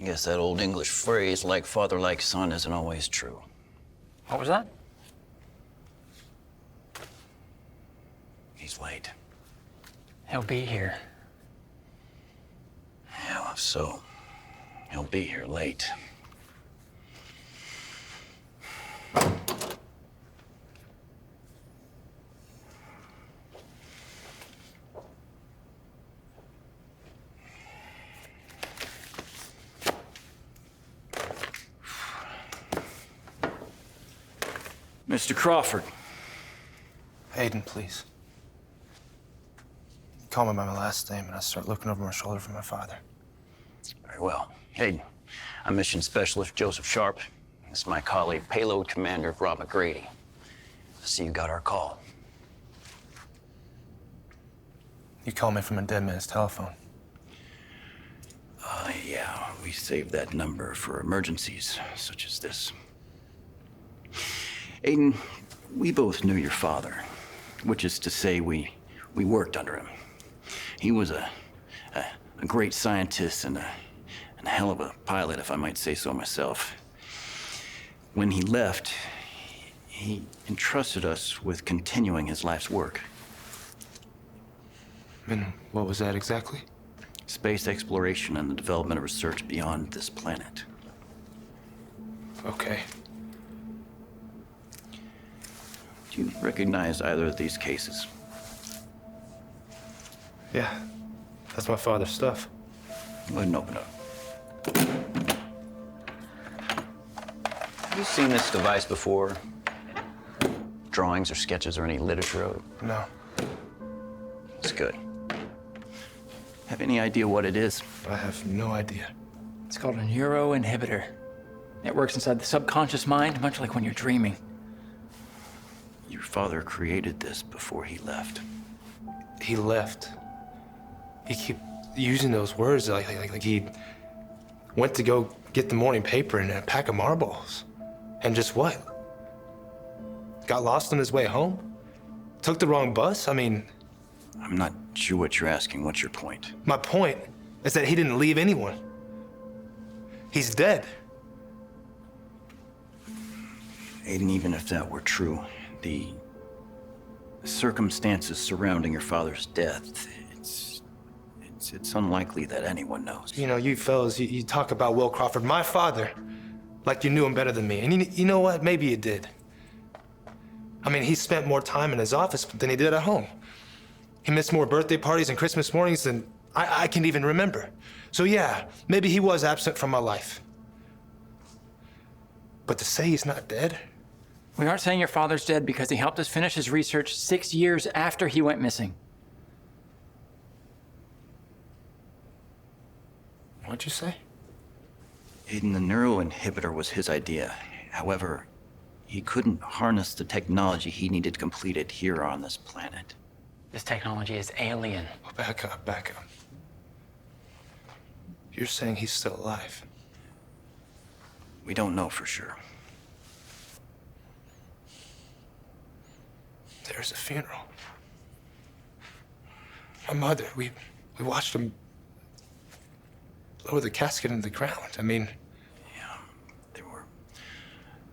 I guess that old English phrase, like father, like son, isn't always true. What was that? He's late. He'll be here. Yeah, well, so he'll be here late. Mr. Crawford. Aiden, please. Call me by my last name and I start looking over my shoulder for my father. Very well. Aiden, I'm Mission Specialist Joseph Sharp. This is my colleague, Payload Commander Rob McGrady. I see you got our call. You called me from a dead man's telephone. Yeah, we saved that number for emergencies such as this. Aiden, we both knew your father, which is to say we worked under him. He was a great scientist and a hell of a pilot, if I might say so myself. When he left, he entrusted us with continuing his life's work. And what was that exactly? Space exploration and the development of research beyond this planet. Okay. Do you recognize either of these cases? Yeah, that's my father's stuff. Go ahead and open it up. Have you seen this device before? drawings or sketches or any literature? No. It's good. Have any idea what it is? I have no idea. It's called a neuroinhibitor. It works inside the subconscious mind, much like when you're dreaming. Your father created this before he left. He left. He keep using those words like he went to go get the morning paper and a pack of marbles. And just what? Got lost on his way home? Took the wrong bus? I mean, I'm not sure what you're asking. What's your point? my point is that he didn't leave anyone. He's dead. Aiden, even if that were true, the circumstances surrounding your father's death, it's unlikely that anyone knows. You know, you fellas, you talk about Will Crawford, my father, like you knew him better than me. And you know what? Maybe you did. I mean, he spent more time in his office than he did at home. He missed more birthday parties and Christmas mornings than I can even remember. So yeah, maybe he was absent from my life. But to say he's not dead? We aren't saying your father's dead because he helped us finish his research 6 years after he went missing. What'd you say? Aiden, the neuroinhibitor was his idea. However, he couldn't harness the technology he needed completed here on this planet. This technology is alien. Oh, back up. You're saying he's still alive? We don't know for sure. There's a funeral. My mother, we watched him lower the casket into the ground. I mean... Yeah,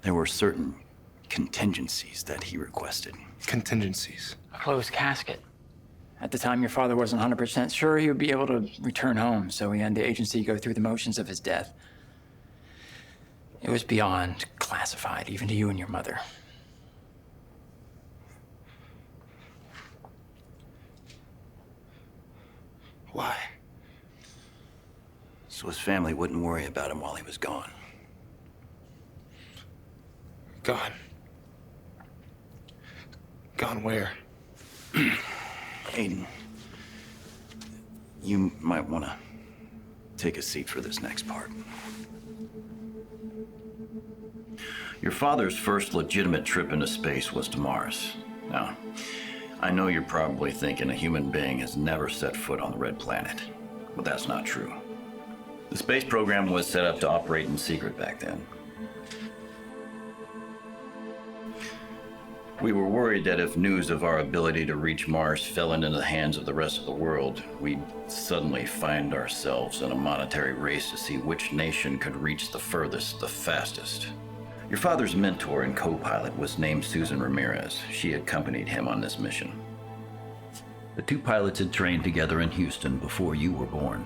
there were certain contingencies that he requested. Contingencies. A closed casket. At the time, your father wasn't 100% sure he would be able to return home, so he had the agency go through the motions of his death. It was beyond classified, even to you and your mother. Why? So his family wouldn't worry about him while he was gone. Gone. Gone where? Aiden, you might want to take a seat for this next part. Your father's first legitimate trip into space was to Mars. Now, I know you're probably thinking a human being has never set foot on the Red Planet, but that's not true. The space program was set up to operate in secret back then. We were worried that if news of our ability to reach Mars fell into the hands of the rest of the world, we'd suddenly find ourselves in a monetary race to see which nation could reach the furthest, the fastest. Your father's mentor and co-pilot was named Susan Ramirez. She accompanied him on this mission. The two pilots had trained together in Houston before you were born.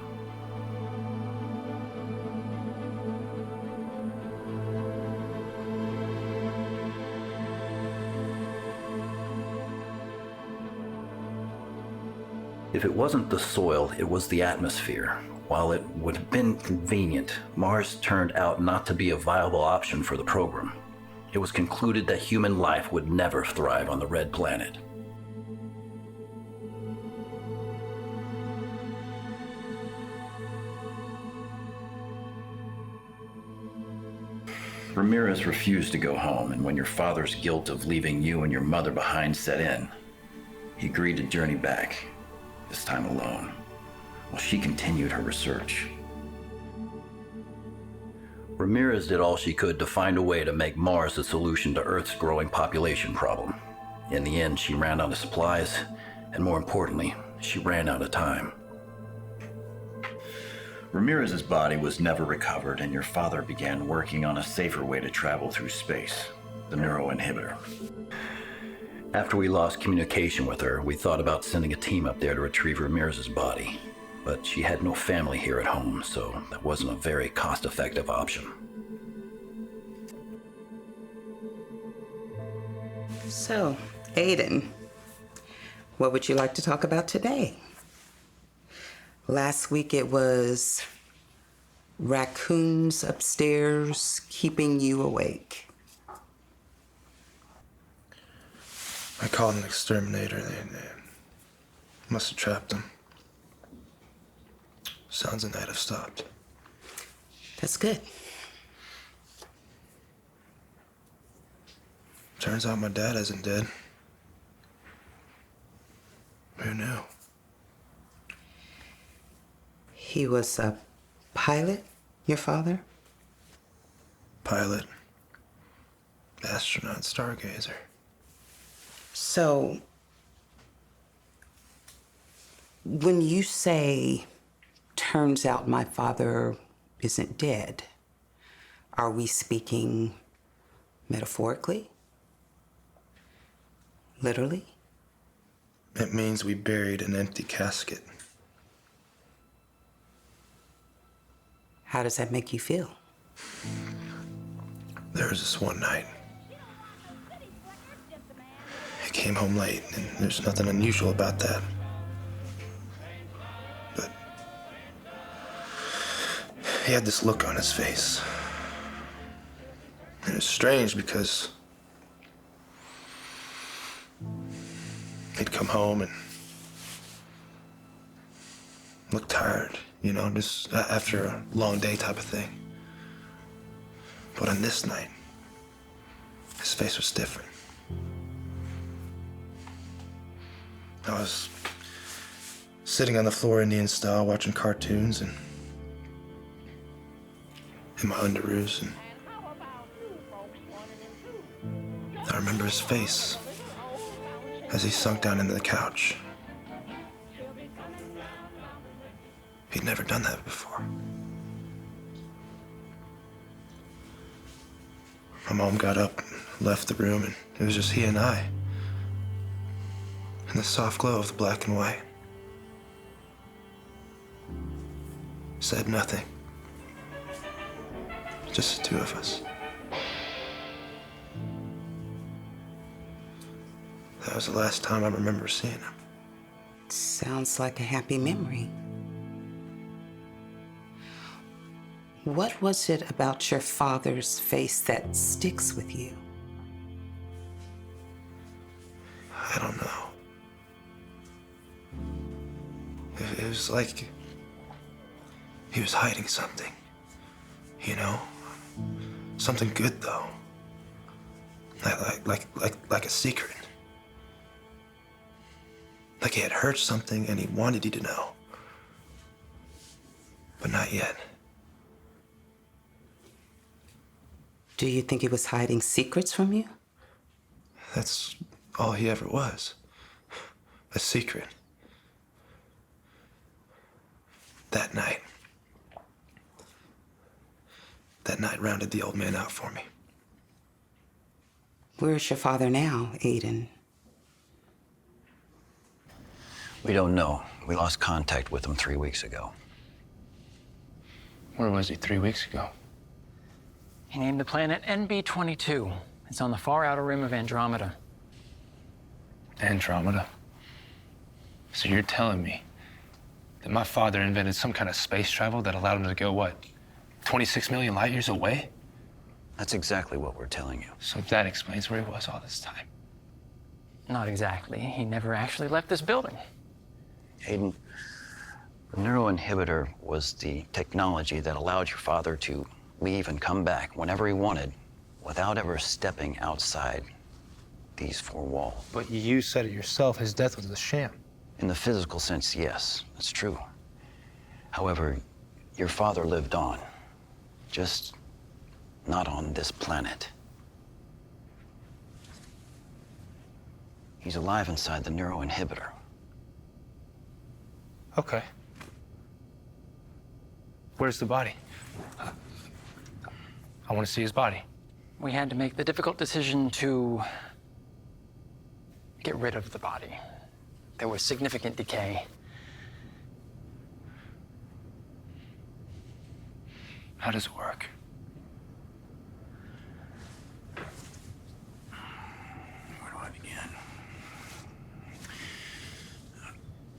If it wasn't the soil, it was the atmosphere. While it would have been convenient, Mars turned out not to be a viable option for the program. It was concluded that human life would never thrive on the Red Planet. Ramirez refused to go home, and when your father's guilt of leaving you and your mother behind set in, he agreed to journey back. This time alone, while she continued her research. Ramirez did all she could to find a way to make Mars the solution to Earth's growing population problem. In the end, she ran out of supplies, and more importantly, she ran out of time. Ramirez's body was never recovered, and your father began working on a safer way to travel through space, the neuroinhibitor. After we lost communication with her, we thought about sending a team up there to retrieve Ramirez's body. But she had no family here at home, so that wasn't a very cost-effective option. So, Aiden, what would you like to talk about today? Last week it was raccoons upstairs keeping you awake. I called an exterminator. They must have trapped him. Sounds of night have stopped. That's good. Turns out my dad isn't dead. Who knew? He was a pilot, your father? Pilot. Astronaut, stargazer. So, when you say, turns out my father isn't dead, are we speaking metaphorically? Literally? It means we buried an empty casket. How does that make you feel? There was this one night. I came home late, and there's nothing unusual about that. But he had this look on his face. And it was strange because he'd come home and look tired, you know, just after a long day type of thing. But on this night, his face was different. I was sitting on the floor Indian style watching cartoons and in my underoos, and I remember his face as he sunk down into the couch. He'd never done that before. My mom got up and left the room, and it was just he and I. In the soft glow of the black and white. Said nothing. Just the two of us. That was the last time I remember seeing him. Sounds like a happy memory. What was it about your father's face that sticks with you? I don't know. It was like he was hiding something, you know? Something good, though. Like a secret. Like he had heard something and he wanted you to know. But not yet. Do you think he was hiding secrets from you? That's all he ever was. A secret. That night rounded the old man out for me. Where's your father now, Aiden? We don't know. We lost contact with him 3 weeks ago. Where was he 3 weeks ago? He named the planet NB-22. It's on the far outer rim of Andromeda. Andromeda? So you're telling me that my father invented some kind of space travel that allowed him to go, what, 26 million light years away? That's exactly what we're telling you. So that explains where he was all this time. Not exactly. He never actually left this building. Aiden, the neuroinhibitor was the technology that allowed your father to leave and come back whenever he wanted without ever stepping outside these four walls. But you said it yourself, his death was a sham. In the physical sense, yes, that's true. However, your father lived on, just not on this planet. He's alive inside the neuroinhibitor. Okay. Where's the body? I want to see his body. We had to make the difficult decision to get rid of the body. There was significant decay. How does it work? Where do I begin?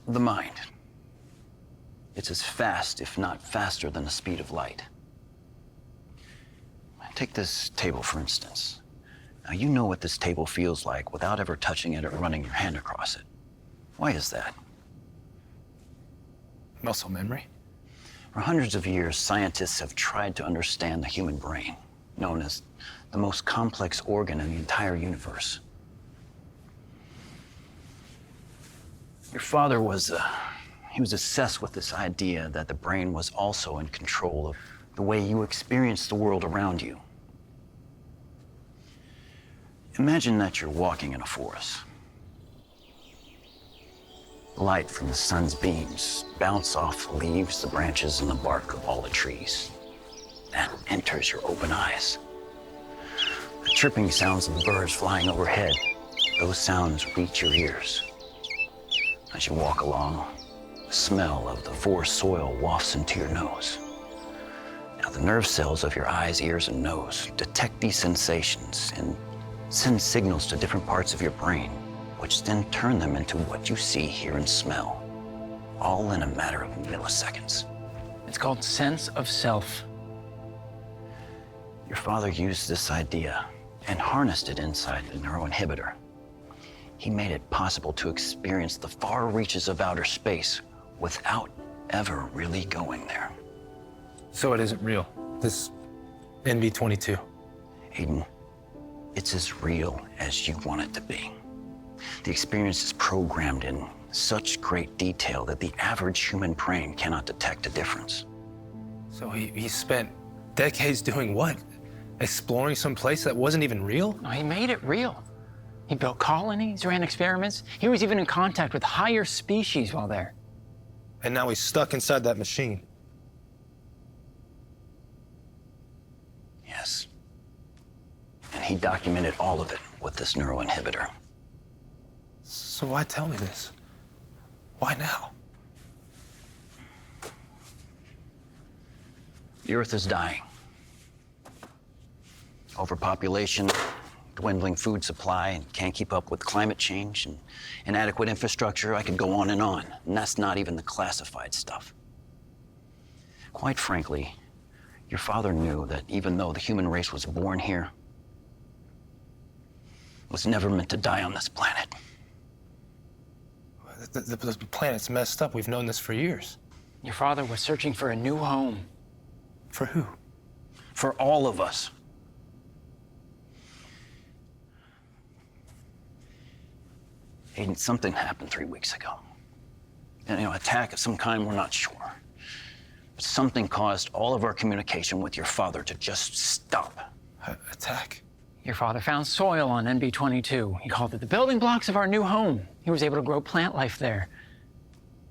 The mind. It's as fast, if not faster, than the speed of light. Take this table, for instance. Now, you know what this table feels like without ever touching it or running your hand across it. Why is that? Muscle memory? For hundreds of years, scientists have tried to understand the human brain, known as the most complex organ in the entire universe. Your father was obsessed with this idea that the brain was also in control of the way you experience the world around you. Imagine that you're walking in a forest. Light from the sun's beams bounce off the leaves, the branches, and the bark of all the trees. That enters your open eyes. The chirping sounds of the birds flying overhead, those sounds reach your ears. As you walk along, the smell of the forest soil wafts into your nose. Now, the nerve cells of your eyes, ears, and nose detect these sensations and send signals to different parts of your brain, which then turn them into what you see, hear, and smell, all in a matter of milliseconds. It's called sense of self. Your father used this idea and harnessed it inside the neuroinhibitor. He made it possible to experience the far reaches of outer space without ever really going there. So it isn't real. This NB22. Aiden, it's as real as you want it to be. The experience is programmed in such great detail that the average human brain cannot detect a difference. So he spent decades doing what? Exploring some place that wasn't even real? No, he made it real. He built colonies, ran experiments. He was even in contact with higher species while there. And now he's stuck inside that machine. Yes. And he documented all of it with this neuroinhibitor. So why tell me this? Why now? The Earth is dying. Overpopulation, dwindling food supply, and can't keep up with climate change and inadequate infrastructure. I could go on. And that's not even the classified stuff. Quite frankly, your father knew that even though the human race was born here, it was never meant to die on this planet. The planet's messed up. We've known this for years. Your father was searching for a new home. For who? For all of us. Aiden, something happened 3 weeks ago. And, attack of some kind, we're not sure. But something caused all of our communication with your father to just stop. Attack? Your father found soil on NB22. He called it the building blocks of our new home. He was able to grow plant life there.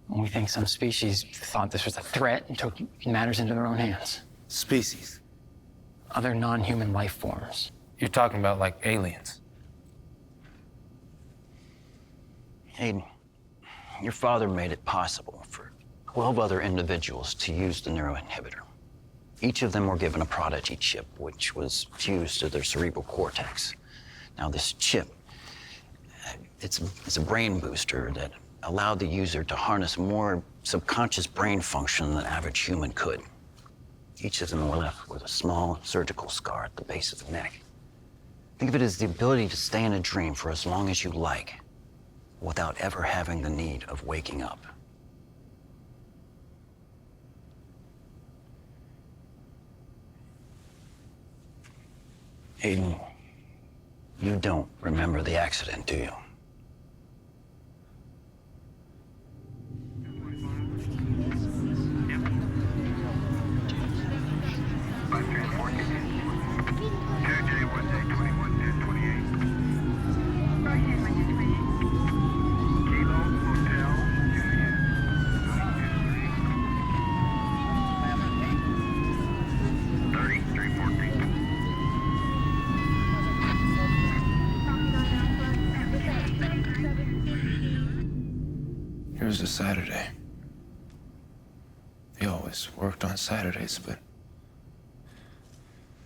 And we think some species thought this was a threat and took matters into their own hands. Species? Other non-human life forms. You're talking about like aliens. Aiden, your father made it possible for 12 other individuals to use the neuroinhibitor. Each of them were given a Prodigy chip, which was fused to their cerebral cortex. Now, this chip, it's a brain booster that allowed the user to harness more subconscious brain function than the average human could. Each of them were left with a small surgical scar at the base of the neck. Think of it as the ability to stay in a dream for as long as you like, without ever having the need of waking up. Aiden, you don't remember the accident, do you? It was a Saturday. He always worked on Saturdays, but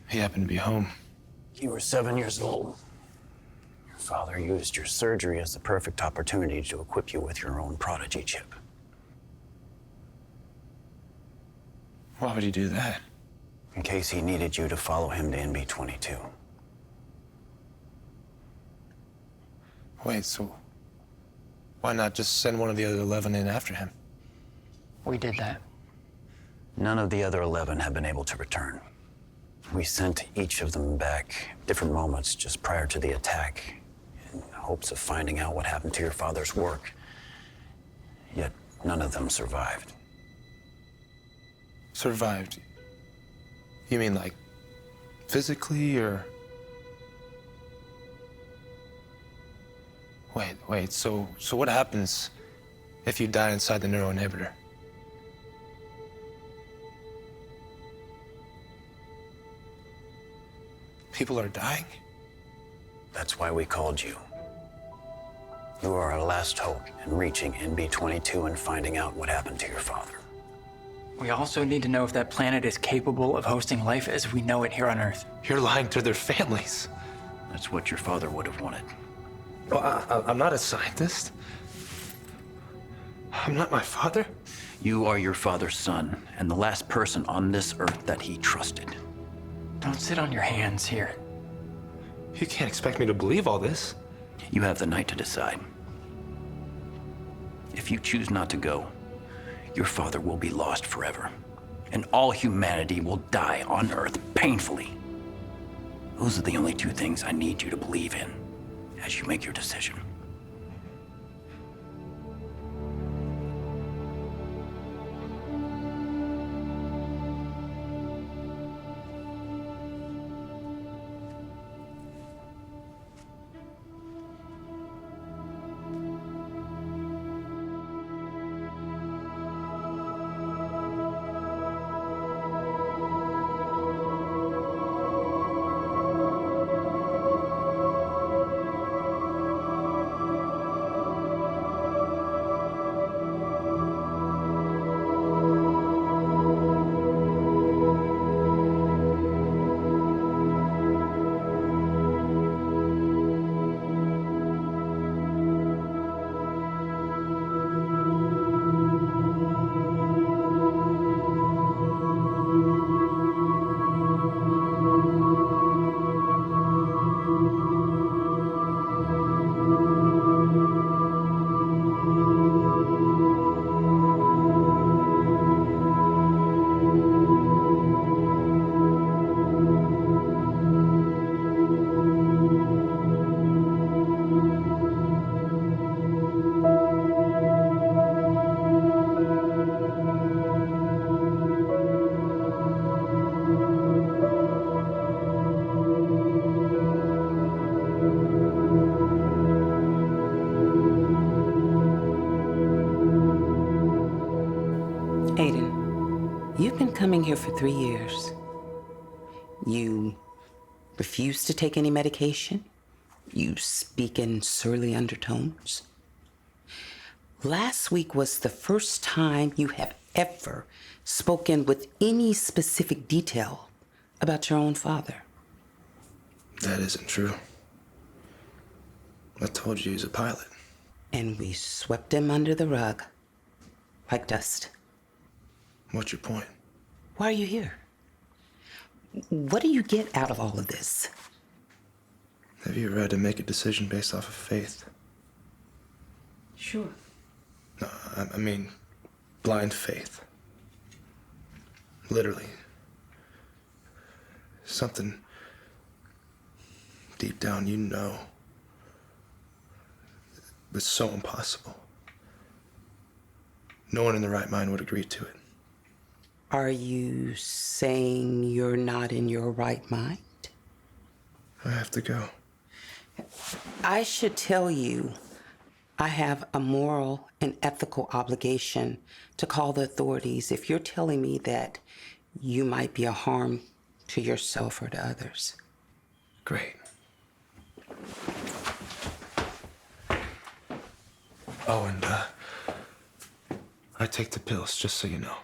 he happened to be home. You were 7 years old. Your father used your surgery as the perfect opportunity to equip you with your own Prodigy chip. Why would he do that? 'In case he needed you to follow him to NB22. Wait, so why not just send one of the other 11 in after him? We did that. None of the other 11 have been able to return. We sent each of them back different moments just prior to the attack in hopes of finding out what happened to your father's work. Yet none of them survived. Survived? You mean like physically or? Wait, so what happens if you die inside the neuroinhibitor? People are dying? That's why we called you. You are our last hope in reaching NB-22 and finding out what happened to your father. We also need to know if that planet is capable of hosting life as we know it here on Earth. You're lying to their families. That's what your father would have wanted. Well, I'm not a scientist. I'm not my father. You are your father's son, and the last person on this Earth that he trusted. Don't sit on your hands here. You can't expect me to believe all this. You have the night to decide. If you choose not to go, your father will be lost forever, and all humanity will die on Earth painfully. Those are the only two things I need you to believe in as you make your decision. Aiden, you've been coming here for 3 years. You refuse to take any medication. You speak in surly undertones. Last week was the first time you have ever spoken with any specific detail about your own father. That isn't true. I told you he's a pilot. And we swept him under the rug like dust. What's your point? Why are you here? What do you get out of all of this? Have you ever had to make a decision based off of faith? Sure. No, I mean blind faith. Literally. Something deep down you know was so impossible. No one in their right mind would agree to it. Are you saying you're not in your right mind? I have to go. I should tell you, I have a moral and ethical obligation to call the authorities if you're telling me that you might be a harm to yourself or to others. Great. Oh, and I take the pills, just so you know.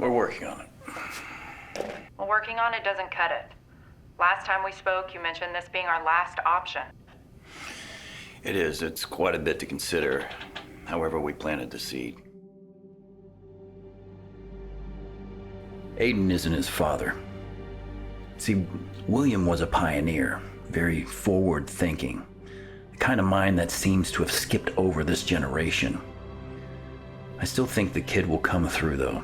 We're working on it. Well, working on it doesn't cut it. Last time we spoke, you mentioned this being our last option. It is. It's quite a bit to consider. However, we planted the seed. Aiden isn't his father. See, William was a pioneer, very forward-thinking. The kind of mind that seems to have skipped over this generation. I still think the kid will come through, though.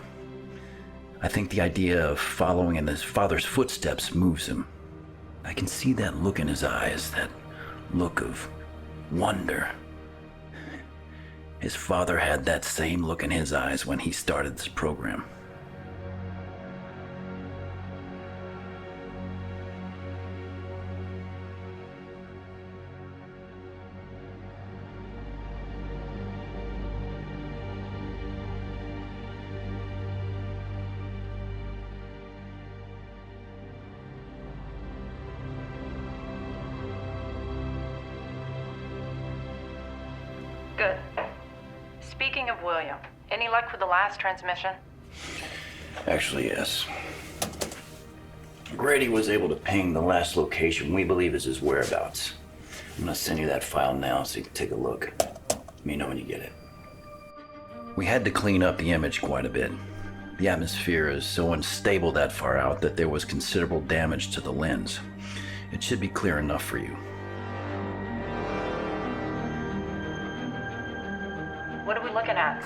I think the idea of following in his father's footsteps moves him. I can see that look in his eyes, that look of wonder. His father had that same look in his eyes when he started this program. Good. Speaking of William, any luck with the last transmission? Actually, yes. McGrady was able to ping the last location we believe is his whereabouts. I'm gonna send you that file now so you can take a look. Let me know when you get it. We had to clean up the image quite a bit. The atmosphere is so unstable that far out that there was considerable damage to the lens. It should be clear enough for you. What are we looking at?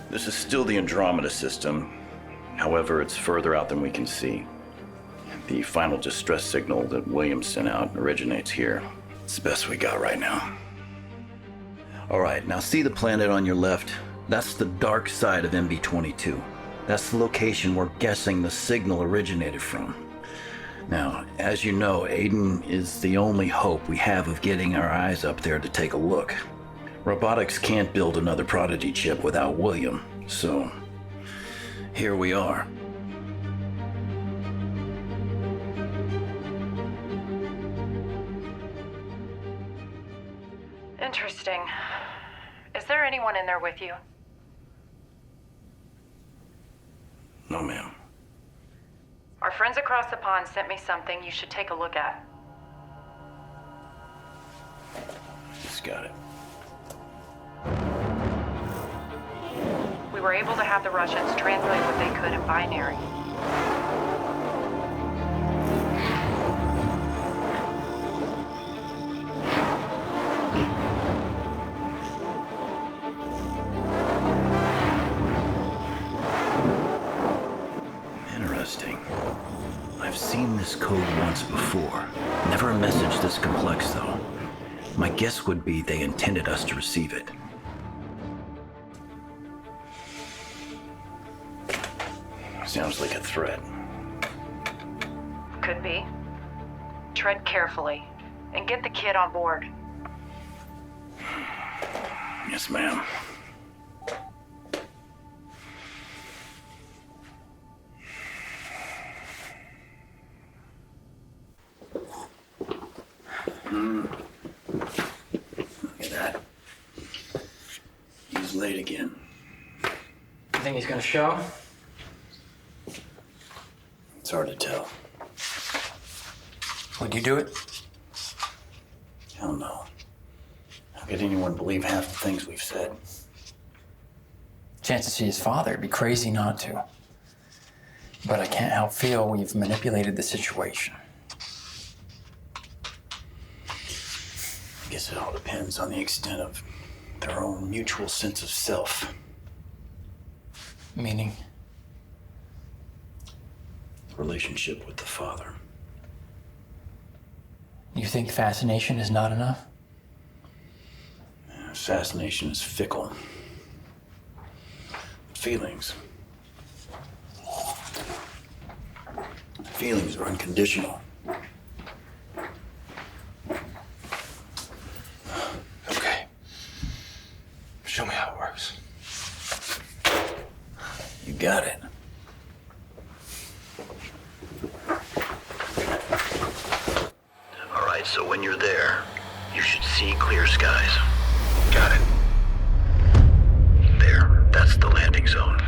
This is still the Andromeda system. However, it's further out than we can see. The final distress signal that Williams sent out originates here. It's the best we got right now. All right, now see the planet on your left? That's the dark side of MB22. That's the location we're guessing the signal originated from. Now, as you know, Aiden is the only hope we have of getting our eyes up there to take a look. Robotics can't build another Prodigy chip without William, so here we are. Interesting. Is there anyone in there with you? No, ma'am. Our friends across the pond sent me something you should take a look at. Just got it. We were able to have the Russians translate what they could in binary. Interesting. I've seen this code once before. Never a message this complex, though. My guess would be they intended us to receive it. Sounds like a threat. Could be. Tread carefully and get the kid on board. Yes, ma'am. Look at that. He's late again. You think he's gonna show? It's hard to tell. Would you do it? Hell no. How could anyone believe half the things we've said? Chance to see his father, it'd be crazy not to. But I can't help feel we've manipulated the situation. I guess it all depends on the extent of their own mutual sense of self. Meaning? Relationship with the father. You think fascination is not enough? Fascination is fickle. Feelings. Feelings are unconditional. Okay. Show me how it works. You got it. All right, so when you're there, you should see clear skies. Got it. There, that's the landing zone.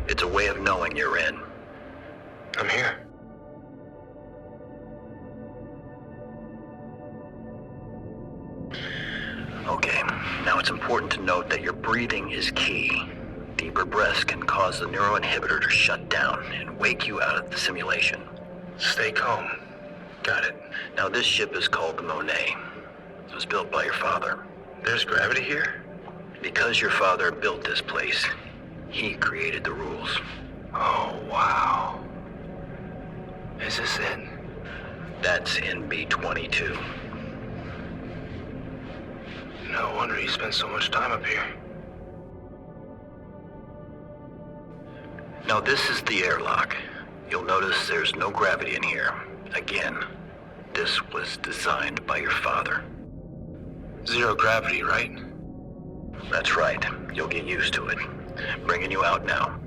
It's a way of knowing you're in. I'm here. Okay, now it's important to note that your breathing is key. Deeper breaths can cause the neuroinhibitor to shut down and wake you out of the simulation. Stay calm. Got it. Now this ship is called the Monet. It was built by your father. There's gravity here? Because your father built this place, he created the rules. Oh, wow. Is this it? That's in B-22. No wonder he spent so much time up here. Now this is the airlock. You'll notice there's no gravity in here. Again, this was designed by your father. Zero gravity, right? That's right. You'll get used to it. Bringing you out now.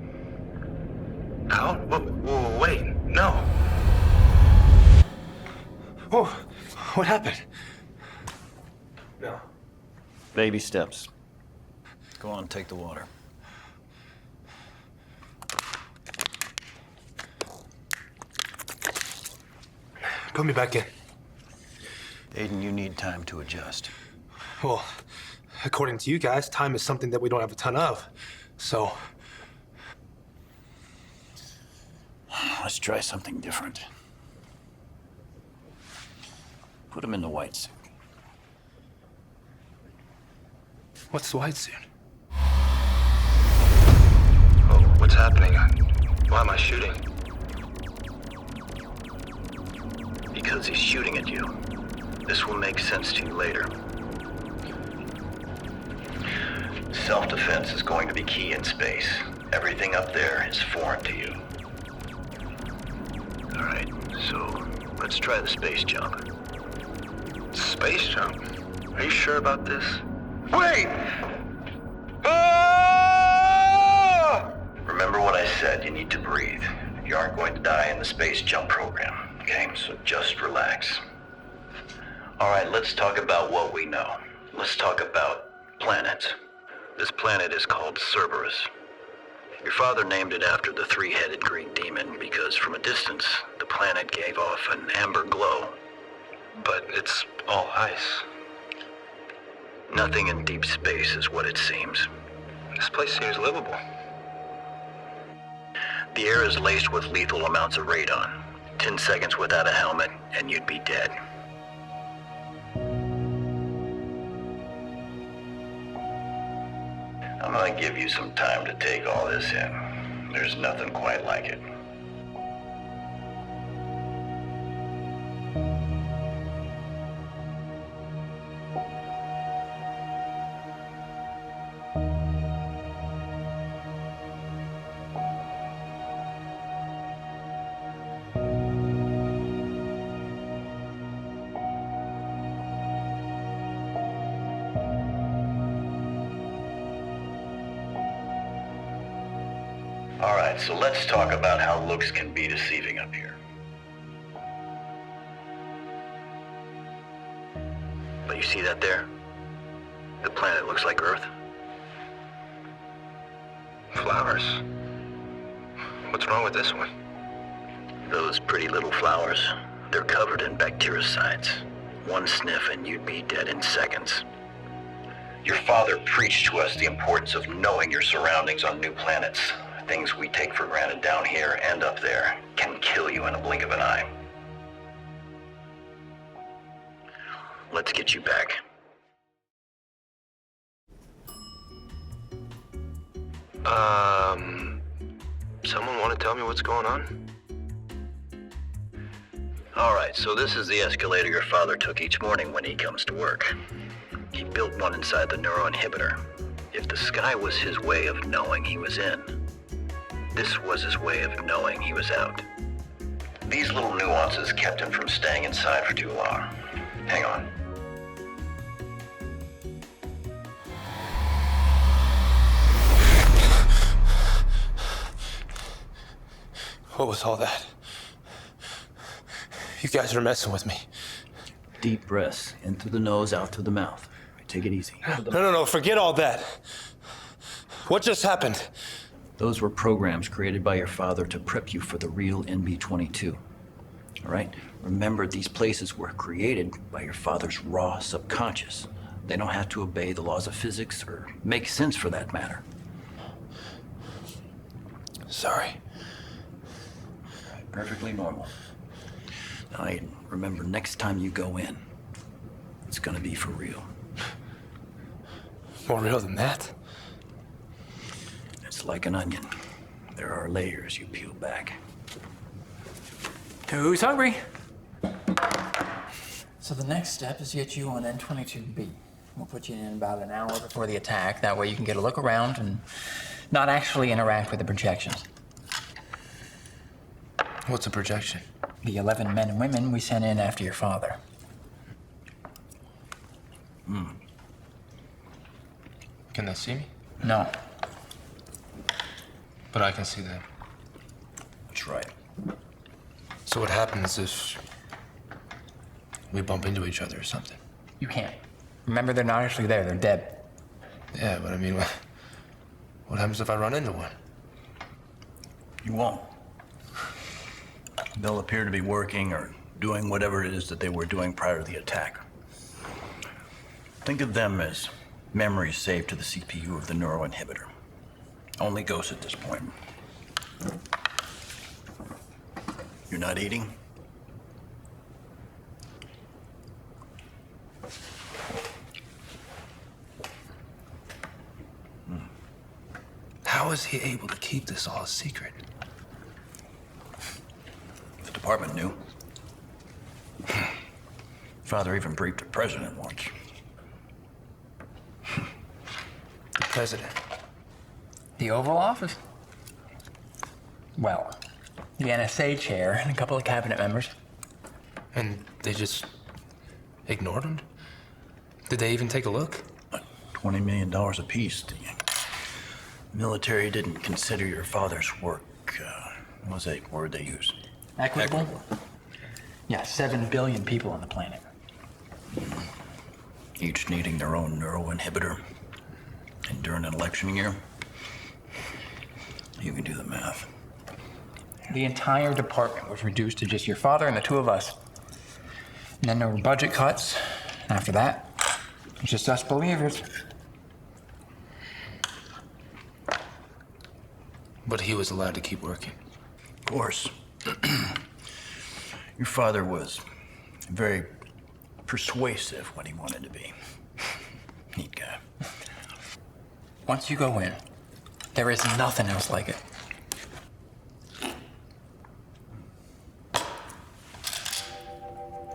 Out? Wait, no. Whoa, what happened? No. Baby steps. Go on, take the water. Put me back in. Aiden, you need time to adjust. Well, according to you guys, time is something that we don't have a ton of. So, Let's try something different. Put him in the white suit. what's the white suit? Oh, what's happening? Why am I shooting? Because he's shooting at you. This will make sense to you later. Self-defense is going to be key in space. Everything up there is foreign to you. All right, so let's try the space jump. Space jump? Are you sure about this? Wait! Remember what I said, you need to breathe. You aren't going to die in the space jump program, okay? So just relax. All right, let's talk about what we know. Let's talk about planets. This planet is called Cerberus. Your father named it after the three-headed Greek demon because from a distance, the planet gave off an amber glow. But it's all ice. Nothing in deep space is what it seems. This place seems livable. The air is laced with lethal amounts of radon. 10 seconds without a helmet, and you'd be dead. I'm gonna give you some time to take all this in. There's nothing quite like it. All right, so let's talk about how looks can be deceiving up here. But you see that there? The planet looks like Earth. Flowers. What's wrong with this one? Those pretty little flowers, they're covered in bactericides. One sniff and you'd be dead in seconds. Your father preached to us the importance of knowing your surroundings on new planets. Things we take for granted down here and up there can kill you in a blink of an eye. Let's get you back. Someone want to tell me what's going on? All right, so this is the escalator your father took each morning when he comes to work. He built one inside the Neuroinhibitor. If the sky was his way of knowing he was in, this was his way of knowing he was out. These little nuances kept him from staying inside for too long. Hang on. What was all that? You guys are messing with me. Deep breaths, in through the nose, out through the mouth. Take it easy. No, forget all that. What just happened? Those were programs created by your father to prep you for the real NB-22. All right? Remember, these places were created by your father's raw subconscious. They don't have to obey the laws of physics or make sense for that matter. Sorry. Perfectly normal. Now, Aiden, remember, next time you go in, it's gonna be for real. More real than that? It's like an onion. There are layers you peel back. Who's hungry? So the next step is to get you on N22B. We'll put you in about an hour before the attack. That way you can get a look around and not actually interact with the projections. What's a projection? The 11 men and women we sent in after your father. Can they see me? No. But I can see them. That's right. So what happens if we bump into each other or something? You can't. Remember, they're not actually there. They're dead. Yeah, but I mean, what happens if I run into one? You won't. They'll appear to be working or doing whatever it is that they were doing prior to the attack. Think of them as memories saved to the CPU of the neuroinhibitor. Only ghosts at this point. You're not eating? How is he able to keep this all a secret? The department knew. Father even briefed the president once. The president. The Oval Office? Well, the NSA chair and a couple of cabinet members. And they just ignored him? Did they even take a look? $20 million apiece. The military didn't consider your father's work, what was that word they used? Equitable? Yeah, 7 billion people on the planet. Each needing their own neuroinhibitor. And during an election year, you can do the math. The entire department was reduced to just your father and the two of us. And then there were budget cuts. And after that, it's just us believers. But he was allowed to keep working. Of course. Your father was very persuasive when he wanted to be. Neat guy. Once you go in, there is nothing else like it.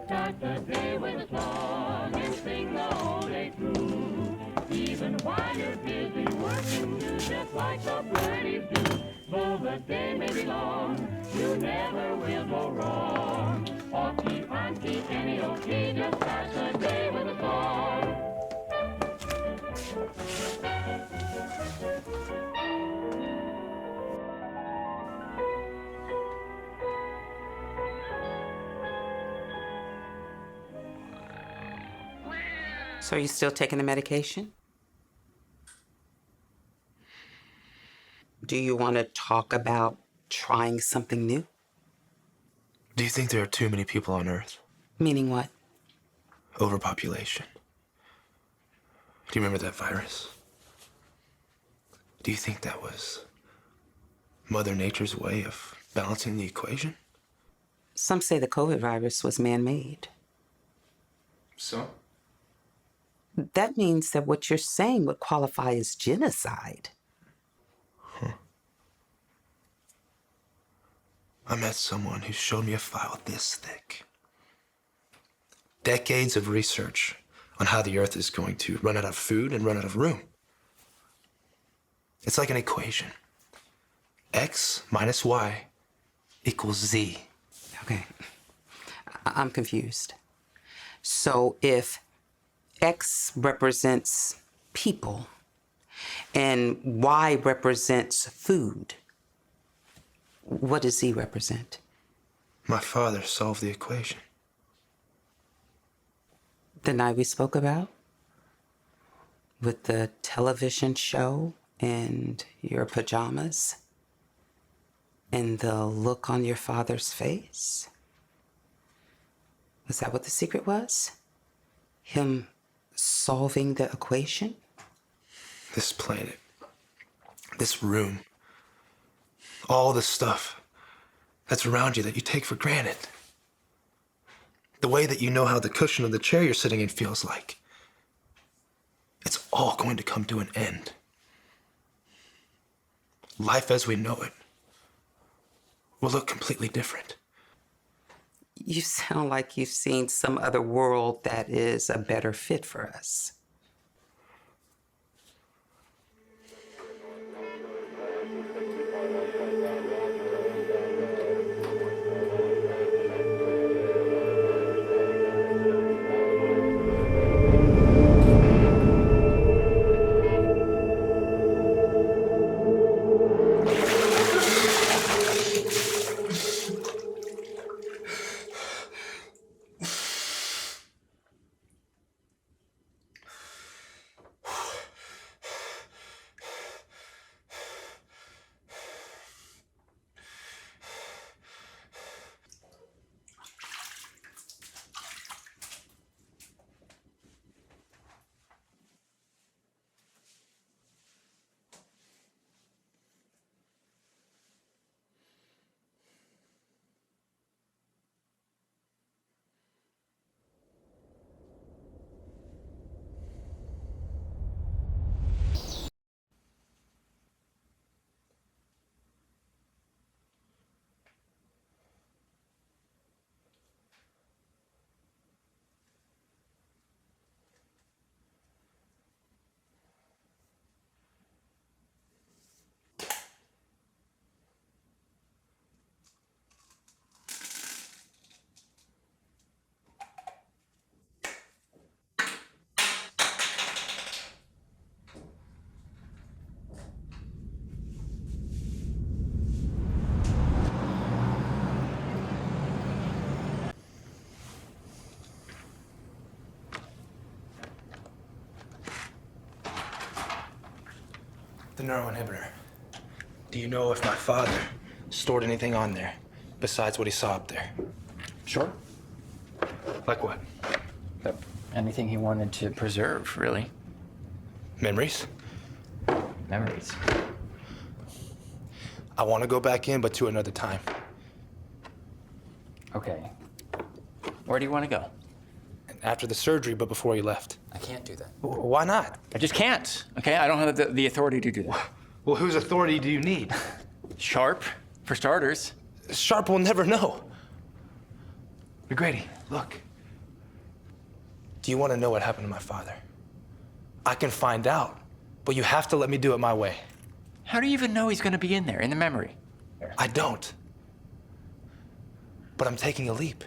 Start the day with a song and sing the whole day through. Even while you're busy working, do just like the birdies do. Though the day may be long, you never will go wrong. Off-key, on-key, any old key, just start the day with a song. So are you still taking the medication? Do you want to talk about trying something new? Do you think there are too many people on Earth? Meaning what? Overpopulation. Do you remember that virus? Do you think that was Mother Nature's way of balancing the equation? Some say the COVID virus was man-made. So? That means that what you're saying would qualify as genocide. I met someone who showed me a file this thick. Decades of research on how the Earth is going to run out of food and run out of room. It's like an equation. X minus Y equals Z. Okay. I'm confused. So if X represents people and Y represents food, what does Z represent? My father solved the equation. The night we spoke about? With the television show and your pajamas and the look on your father's face? Was that what the secret was? Him solving the equation? This planet, this room, all the stuff that's around you that you take for granted. The way that you know how the cushion of the chair you're sitting in feels like. It's all going to come to an end. Life as we know it will look completely different. You sound like you've seen some other world that is a better fit for us. The neuroinhibitor. Do you know if my father stored anything on there besides what he saw up there? Sure. Like what? Anything he wanted to preserve, really. Memories? Memories. I want to go back in, but to another time. Okay. Where do you want to go? After the surgery, but before he left. I can't do that. Why not? I just can't, okay? I don't have the authority to do that. Well, whose authority do you need? Sharp, for starters. Sharp will never know. McGrady, look. Do you want to know what happened to my father? I can find out, but you have to let me do it my way. How do you even know he's going to be in there, in the memory? I don't. But I'm taking a leap.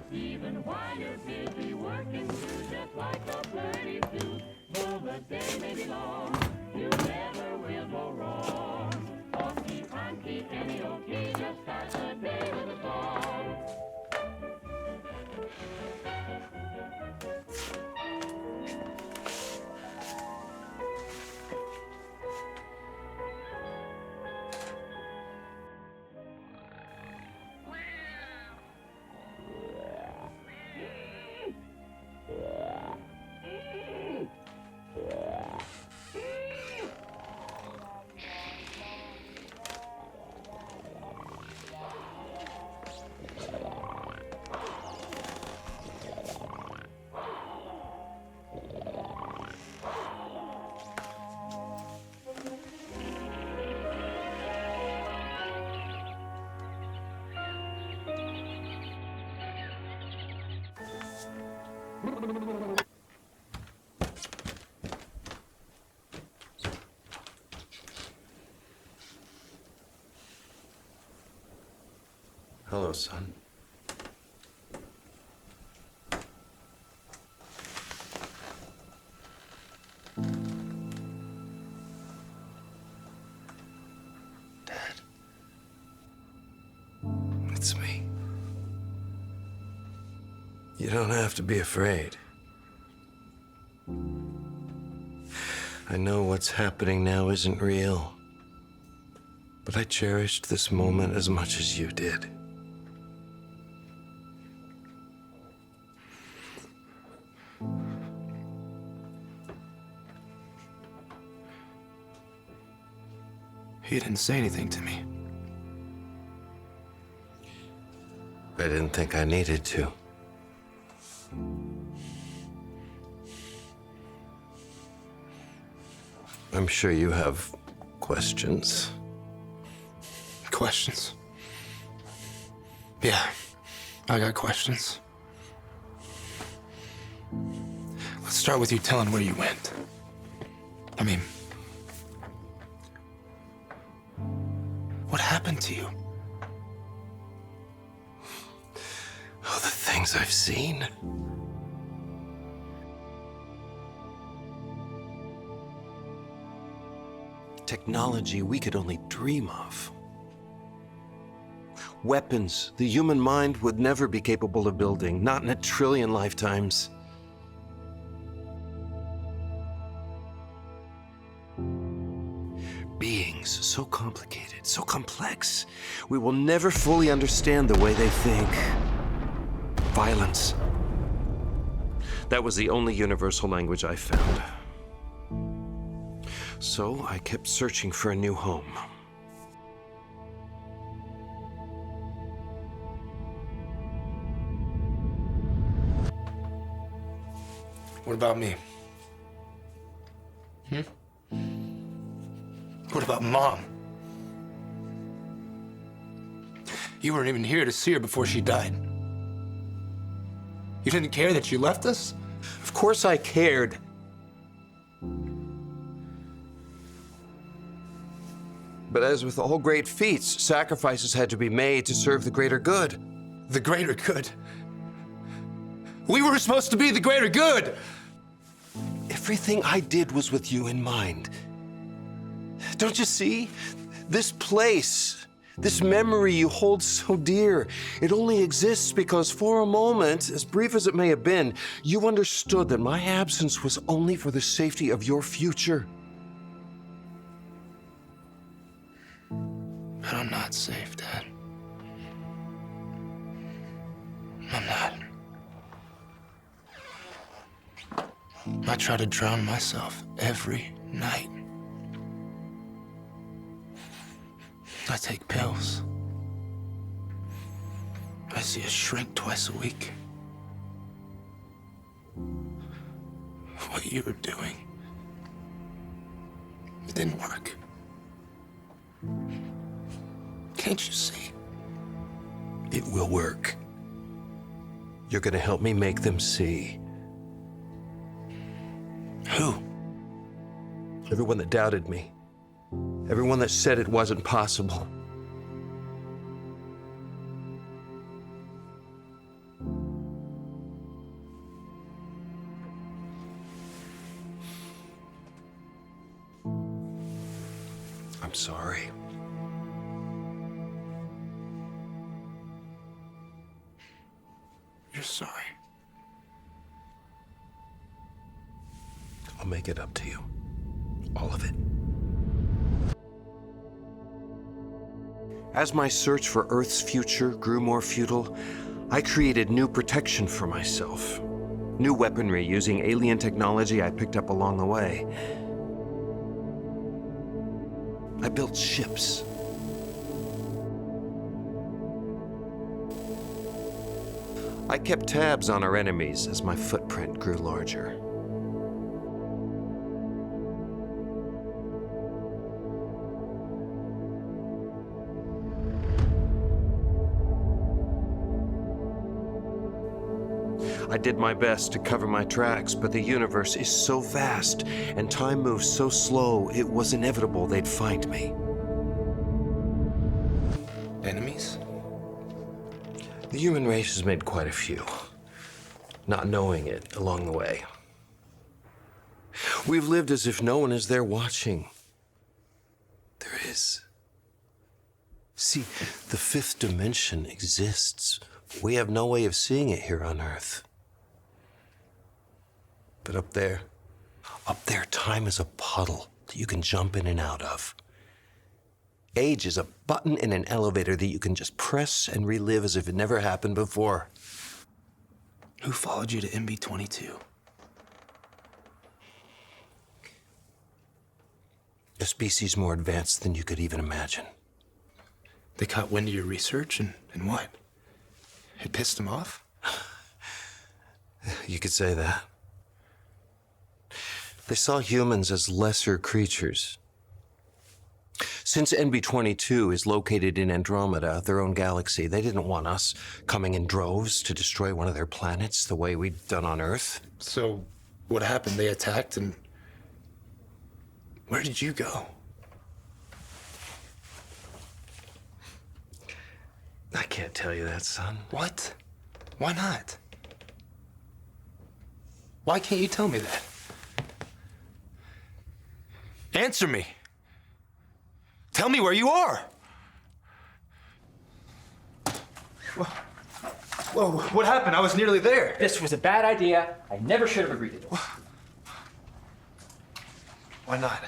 Even while you're busy working, you just like the birdies do. Though the day may be long, you never will go wrong. Funky, funky, any old key, just start the day with a song. Hello, son. You don't have to be afraid. I know what's happening now isn't real, but I cherished this moment as much as you did. He didn't say anything to me. I didn't think I needed to. I'm sure you have questions. Questions? Yeah, I got questions. Let's start with you telling where you went. I mean, what happened to you? Oh, the things I've seen. Technology we could only dream of. Weapons the human mind would never be capable of building, not in 1 trillion lifetimes. Beings so complicated, so complex, we will never fully understand the way they think. Violence. That was the only universal language I found. So I kept searching for a new home. What about me? What about Mom? You weren't even here to see her before she died. You didn't care that she left us? Of course I cared. But as with all great feats, sacrifices had to be made to serve the greater good. The greater good? We were supposed to be the greater good! Everything I did was with you in mind. Don't you see? This place, this memory you hold so dear, it only exists because for a moment, as brief as it may have been, you understood that my absence was only for the safety of your future. But I'm not safe, Dad. I'm not. I try to drown myself every night. I take pills. I see a shrink twice a week. What you were doing, it didn't work. Can't you see? It will work. You're gonna help me make them see. Who? Everyone that doubted me. Everyone that said it wasn't possible. I'm sorry. You're sorry. I'll make it up to you. All of it. As my search for Earth's future grew more futile, I created new protection for myself. New weaponry using alien technology I picked up along the way. I built ships. I kept tabs on our enemies as my footprint grew larger. I did my best to cover my tracks, but the universe is so vast and time moves so slow, it was inevitable they'd find me. Enemies? The human race has made quite a few, not knowing it along the way. We've lived as if no one is there watching. There is. See, the fifth dimension exists. We have no way of seeing it here on Earth. But up there, time is a puddle that you can jump in and out of. Age is a button in an elevator that you can just press and relive as if it never happened before. Who followed you to MB-22? A species more advanced than you could even imagine. They caught wind of your research and what? It pissed them off? You could say that. They saw humans as lesser creatures. Since NB-22 is located in Andromeda, their own galaxy, they didn't want us coming in droves to destroy one of their planets the way we'd done on Earth. So, what happened? They attacked and... Where did you go? I can't tell you that, son. What? Why not? Why can't you tell me that? Answer me. Tell me where you are. Whoa, what happened? I was nearly there. This was a bad idea. I never should have agreed to this. Why not?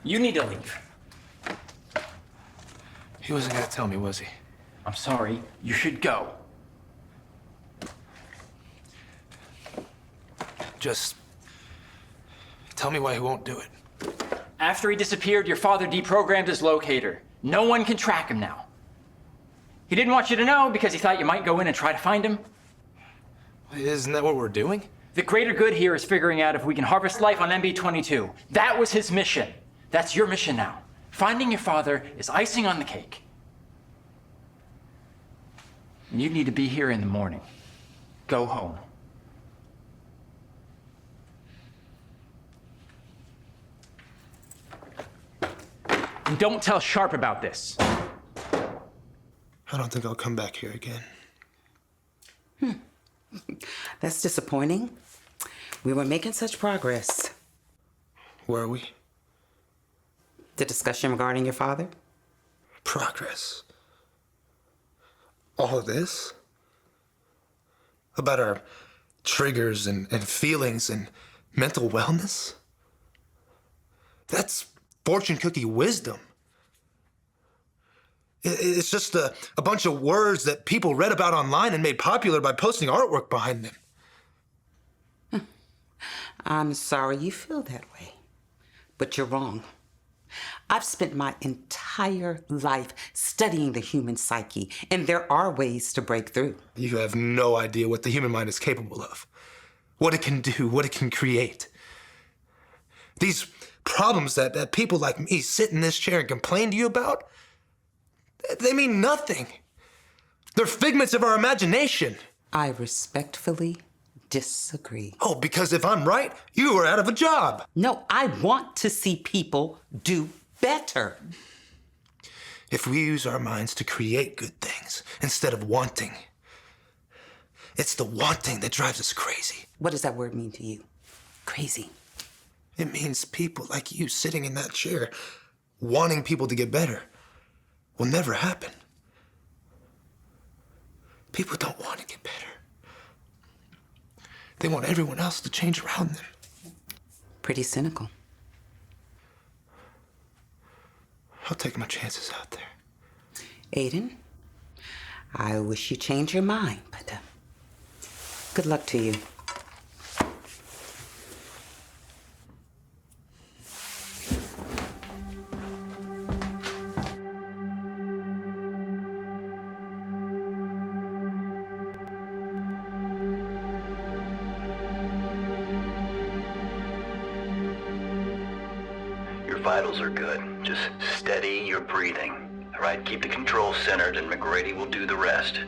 You need to leave. He wasn't gonna tell me, was he? I'm sorry. You should go. Just tell me why he won't do it. After he disappeared, your father deprogrammed his locator. No one can track him now. He didn't want you to know because he thought you might go in and try to find him. Isn't that what we're doing? The greater good here is figuring out if we can harvest life on MB-22. That was his mission. That's your mission now. Finding your father is icing on the cake. And you need to be here in the morning. Go home. And don't tell Sharp about this. I don't think I'll come back here again. That's disappointing. We were making such progress. Where are we? The discussion regarding your father? Progress. All of this? About our triggers and feelings and mental wellness? That's fortune cookie wisdom. It's just a bunch of words that people read about online and made popular by posting artwork behind them. I'm sorry you feel that way, but you're wrong. I've spent my entire life studying the human psyche, and there are ways to break through. You have no idea what the human mind is capable of, what it can do, what it can create. These problems that people like me sit in this chair and complain to you about, they mean nothing. They're figments of our imagination. I respectfully disagree. Oh, because if I'm right, you are out of a job. No, I want to see people do better. If we use our minds to create good things instead of wanting, it's the wanting that drives us crazy. What does that word mean to you? Crazy. It means people like you sitting in that chair wanting people to get better will never happen. People don't want to get better. They want everyone else to change around them. Pretty cynical. I'll take my chances out there. Aiden, I wish you change your mind, but good luck to you. Vitals are good. Just steady your breathing. All right, keep the control centered and McGrady will do the rest.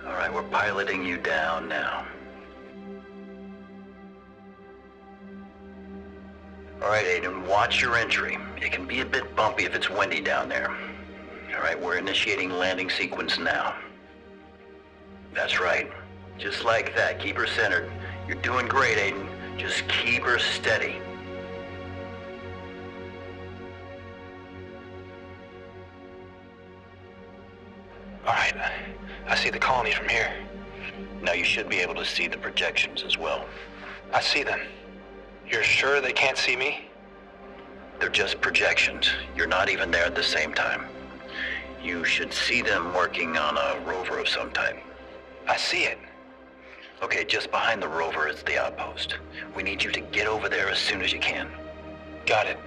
All right, we're piloting you down now. All right, Aiden, watch your entry. It can be a bit bumpy if it's windy down there. All right, we're initiating landing sequence now. That's right. Just like that, keep her centered. You're doing great, Aiden. Just keep her steady. All right, I see the colony from here. Now you should be able to see the projections as well. I see them. You're sure they can't see me? They're just projections. You're not even there at the same time. You should see them working on a rover of some type. I see it. Okay, just behind the rover is the outpost. We need you to get over there as soon as you can. Got it.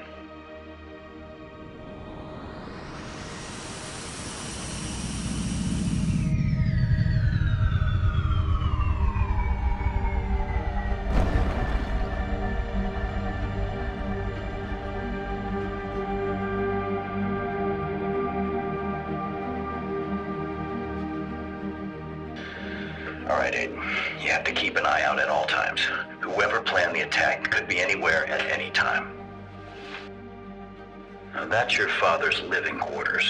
All right, Aiden. You have to keep an eye out at all times. Whoever planned the attack could be anywhere at any time. Now, that's your father's living quarters.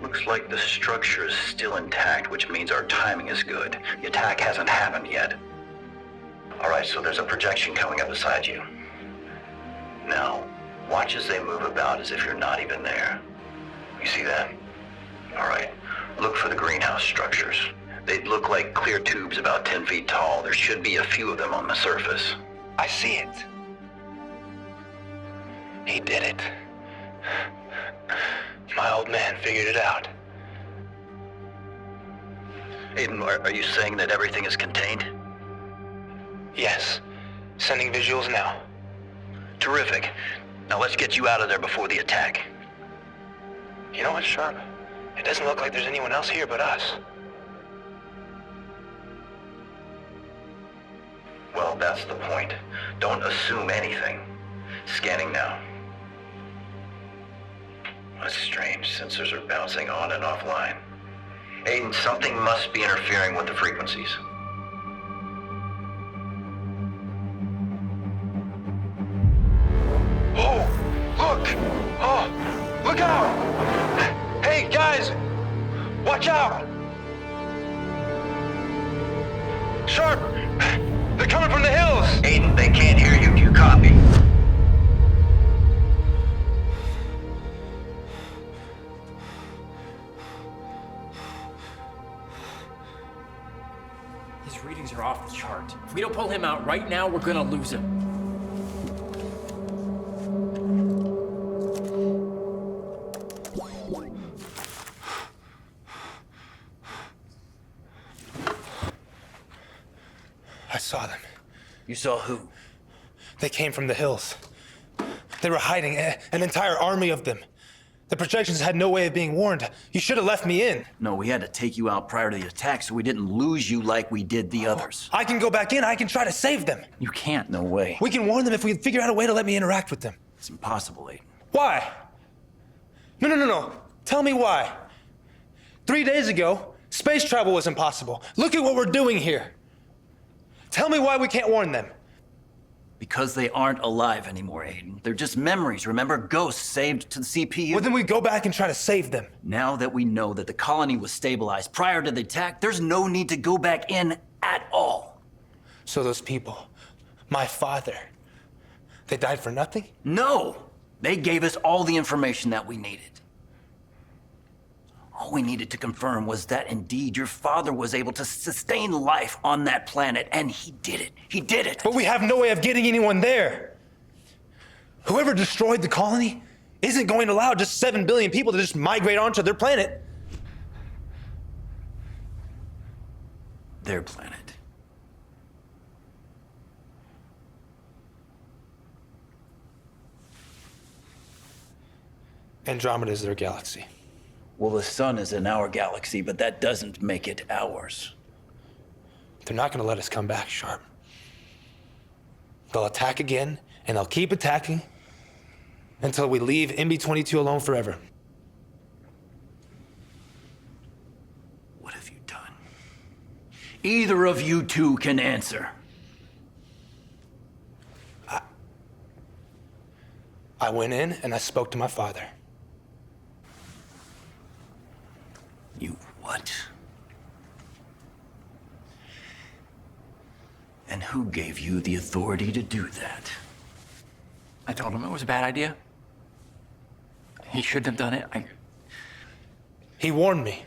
Looks like the structure is still intact, which means our timing is good. The attack hasn't happened yet. All right, so there's a projection coming up beside you. Now, watch as they move about as if you're not even there. You see that? All right, look for the greenhouse structures. They'd look like clear tubes about 10 feet tall. There should be a few of them on the surface. I see it. He did it. My old man figured it out. Aiden, are you saying that everything is contained? Yes. Sending visuals now. Terrific. Now let's get you out of there before the attack. You know what, Sharp? It doesn't look like there's anyone else here but us. Well, that's the point. Don't assume anything. Scanning now. That's strange. Sensors are bouncing on and offline. Aiden, something must be interfering with the frequencies. Oh, look! Oh, look out! Hey, guys! Watch out! Sharp! They're coming from the hills! Aiden, they can't hear you. Do you copy? His readings are off the chart. If we don't pull him out right now, we're gonna lose him. I saw them. You saw who? They came from the hills. They were hiding, an entire army of them. The projections had no way of being warned. You should have left me in. No, we had to take you out prior to the attack so we didn't lose you like we did the others. I can go back in. I can try to save them. You can't. No way. We can warn them if we figure out a way to let me interact with them. It's impossible, Aiden. Why? No. Tell me why. 3 days ago, space travel was impossible. Look at what we're doing here. Tell me why we can't warn them. Because they aren't alive anymore, Aiden. They're just memories, remember? Ghosts saved to the CPU. Well, then we go back and try to save them. Now that we know that the colony was stabilized prior to the attack, there's no need to go back in at all. So those people, my father, they died for nothing? No! They gave us all the information that we needed. All we needed to confirm was that indeed your father was able to sustain life on that planet, and he did it. He did it! But we have no way of getting anyone there. Whoever destroyed the colony isn't going to allow just 7 billion people to just migrate onto their planet. Their planet. Andromeda is their galaxy. Well, the sun is in our galaxy, but that doesn't make it ours. They're not going to let us come back, Sharp. They'll attack again, and they'll keep attacking until we leave MB-22 alone forever. What have you done? Either of you two can answer. I went in and I spoke to my father. You what? And who gave you the authority to do that? I told him it was a bad idea. He shouldn't have done it. He warned me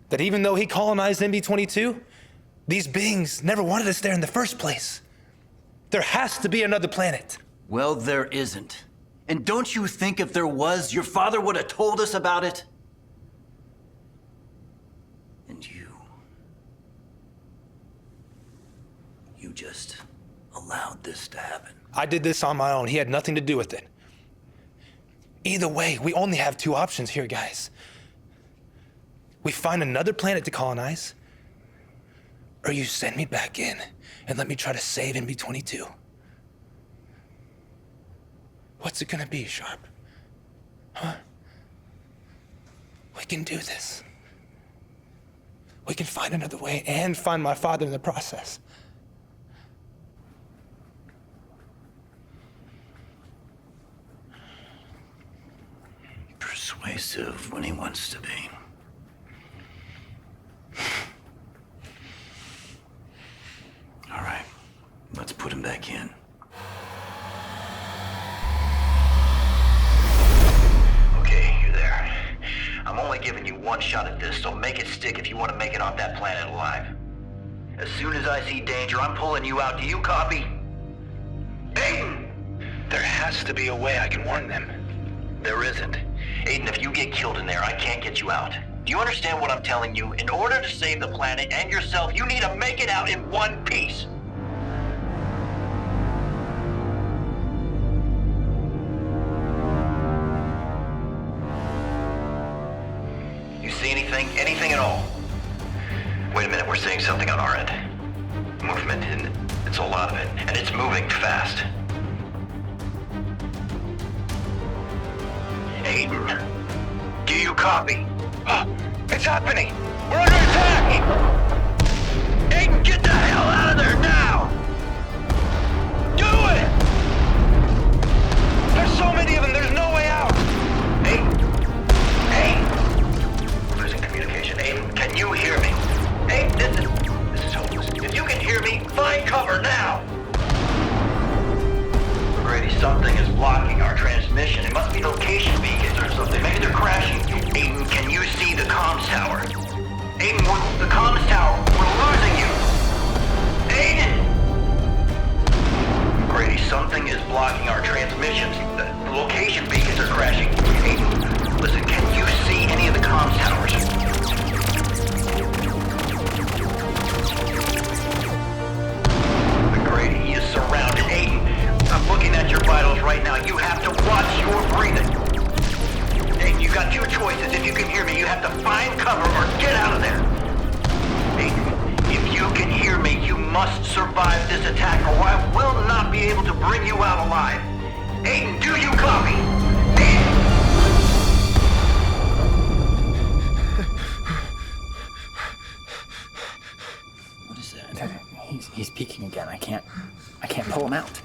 that even though he colonized MB-22, these beings never wanted us there in the first place. There has to be another planet. Well, there isn't. And don't you think if there was, your father would have told us about it? And you just allowed this to happen. I did this on my own. He had nothing to do with it. Either way, we only have two options here, guys. We find another planet to colonize, or you send me back in and let me try to save NB-22. What's it gonna be, Sharp? Huh? We can do this. We can find another way and find my father in the process. Persuasive when he wants to be. All right, let's put him back in. Okay, you're there. I'm only giving you one shot at this, so make it stick if you want to make it off that planet alive. As soon as I see danger, I'm pulling you out. Do you copy? Aiden! There has to be a way I can warn them. There isn't. Aiden, if you get killed in there, I can't get you out. Do you understand what I'm telling you? In order to save the planet and yourself, you need to make it out in one piece. You see anything? Anything at all? Wait a minute, we're seeing something on our end. Movement, and it's a lot of it, and it's moving fast. Aiden, do you copy? It's happening! We're under attack! Aiden, get the hell out of there now! Do it! There's so many of them, there's no way out! Aiden! We're losing communication. Aiden, can you hear me? Aiden, this is hopeless. If you can hear me, find cover now! McGrady, something is blocking our transmission. It must be location beacons or something. Maybe they're crashing. Aiden, can you see the comms tower? Aiden, the comms tower. We're losing you. Aiden! McGrady, something is blocking our transmissions. The location beacons are crashing. Aiden, listen, can you see any of the comms towers? McGrady, he is surrounded. Aiden, I'm looking at your vitals right now. You have to watch your breathing. Aiden, you got two choices. If you can hear me, you have to find cover or get out of there. Aiden, if you can hear me, you must survive this attack or I will not be able to bring you out alive. Aiden, do you copy? Aiden! What is that? He's peeking again. I can't pull him out.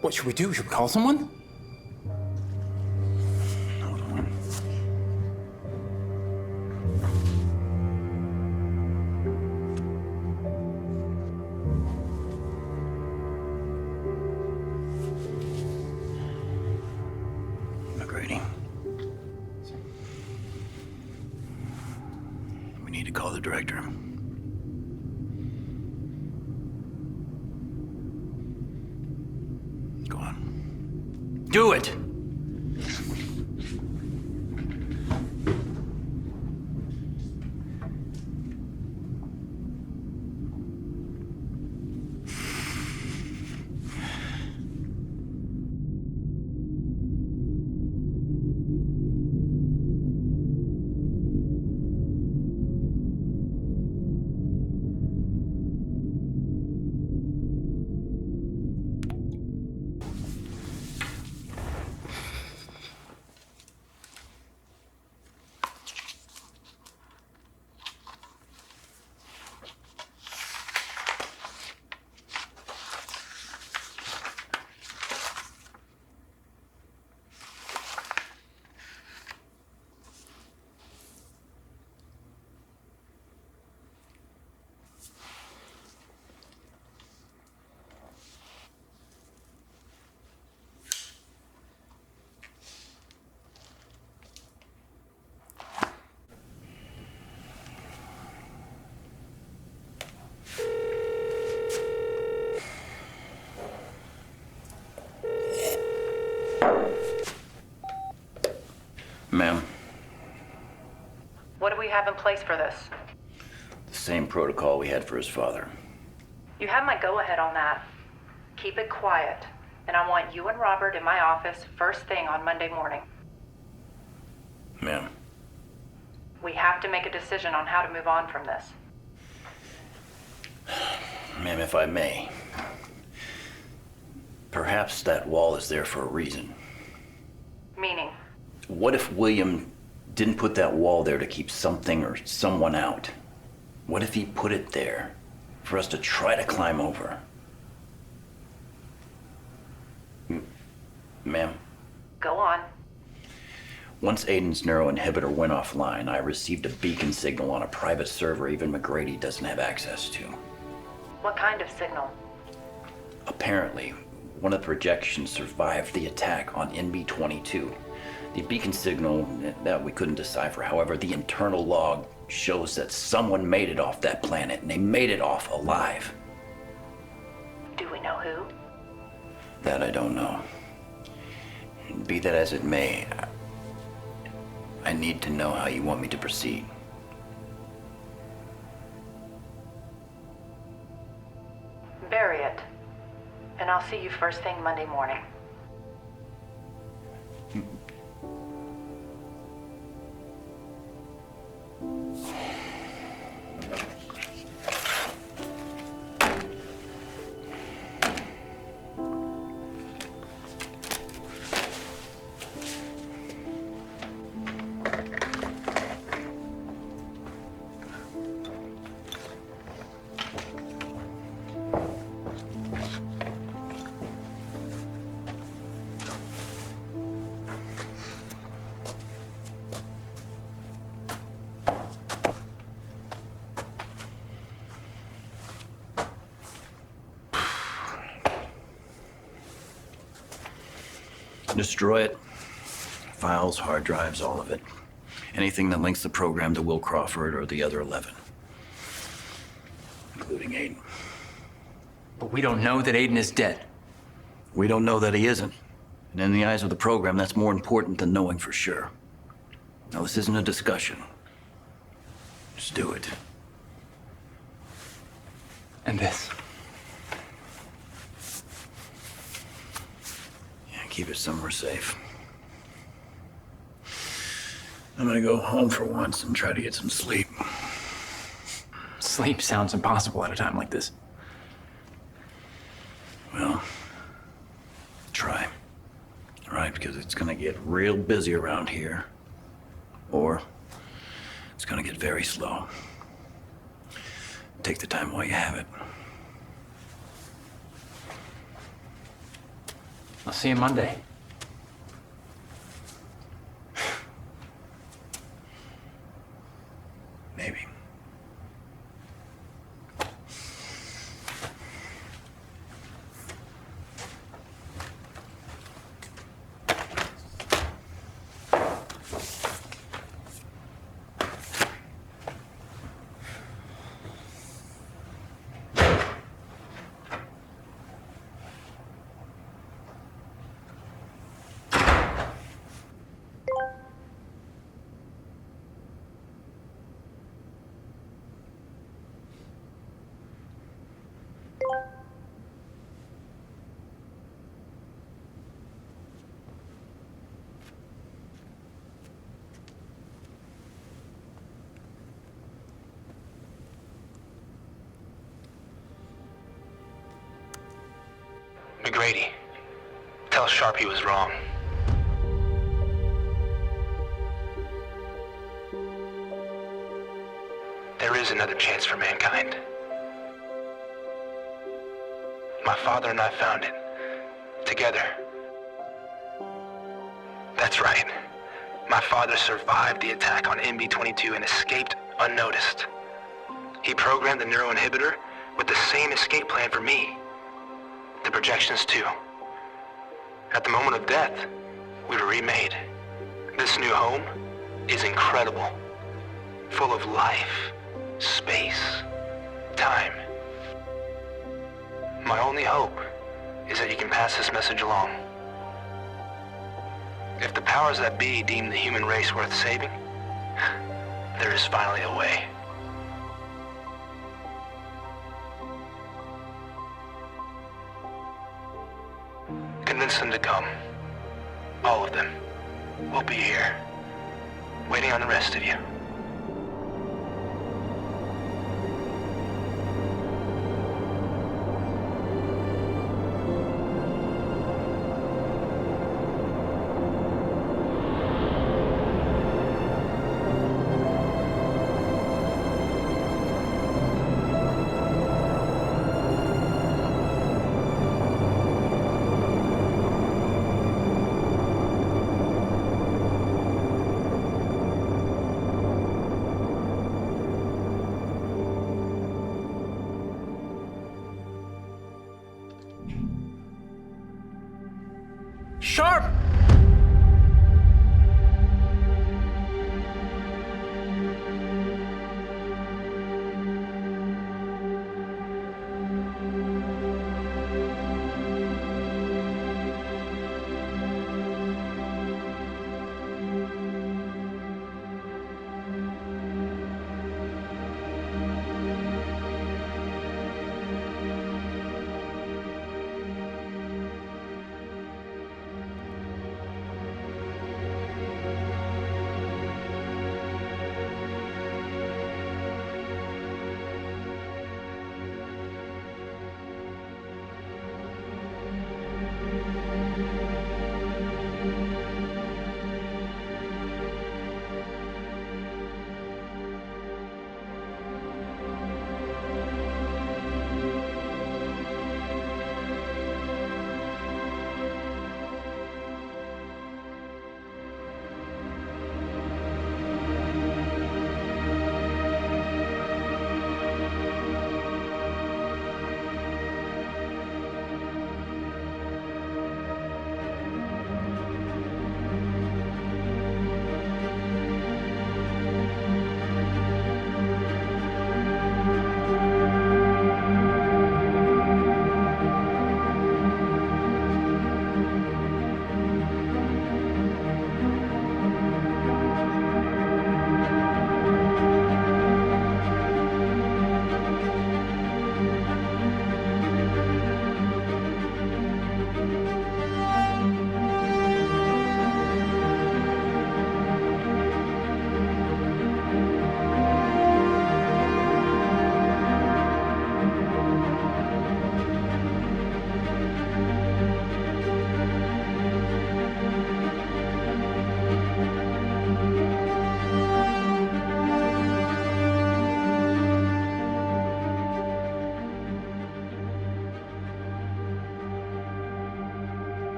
What should we do? Should we call someone? Hold on. McGrady. We need to call the director. Go on. Do it! Ma'am, What do we have in place for this? the same protocol we had for his father. You have my go-ahead on that. Keep it quiet, and I want you and Robert in my office first thing on Monday morning. Ma'am, We have to make a decision on how to move on from this. ma'am, if I may. Perhaps that wall is there for a reason. Meaning, What if William didn't put that wall there to keep something or someone out? What if he put it there for us to try to climb over? Ma'am, go on. once Aiden's neuroinhibitor went offline, I received a beacon signal on a private server even McGrady doesn't have access to. What kind of signal? Apparently, one of the projections survived the attack on NB-22. The beacon signal that we couldn't decipher. However, the internal log shows that someone made it off that planet, and they made it off alive. Do we know who? That I don't know. Be that as it may, I need to know how you want me to proceed. Bury it. And I'll see you first thing Monday morning. Destroy it. Files, hard drives, all of it. Anything that links the program to Will Crawford or the other 11. Including Aiden. But we don't know that Aiden is dead. We don't know that he isn't. And in the eyes of the program, that's more important than knowing for sure. Now, this isn't a discussion. Just do it. And this. Yeah, keep it somewhere safe. I'm gonna go home for once and try to get some sleep. Sleep sounds impossible at a time like this. Well, try. All right, because it's gonna get real busy around here. Or it's gonna get very slow. Take the time while you have it. I'll see you Monday. Maybe. McGrady, tell Sharp he was wrong. There is another chance for mankind. My father and I found it. Together. That's right. My father survived the attack on MB-22 and escaped unnoticed. He programmed the neuroinhibitor with the same escape plan for me. The projections too. At the moment of death, we were remade. This new home is incredible. Full of life, space, time. My only hope is that you can pass this message along. If the powers that be deem the human race worth saving, there is finally a way. Convince them to come. All of them. We'll be here, waiting on the rest of you. Sharp!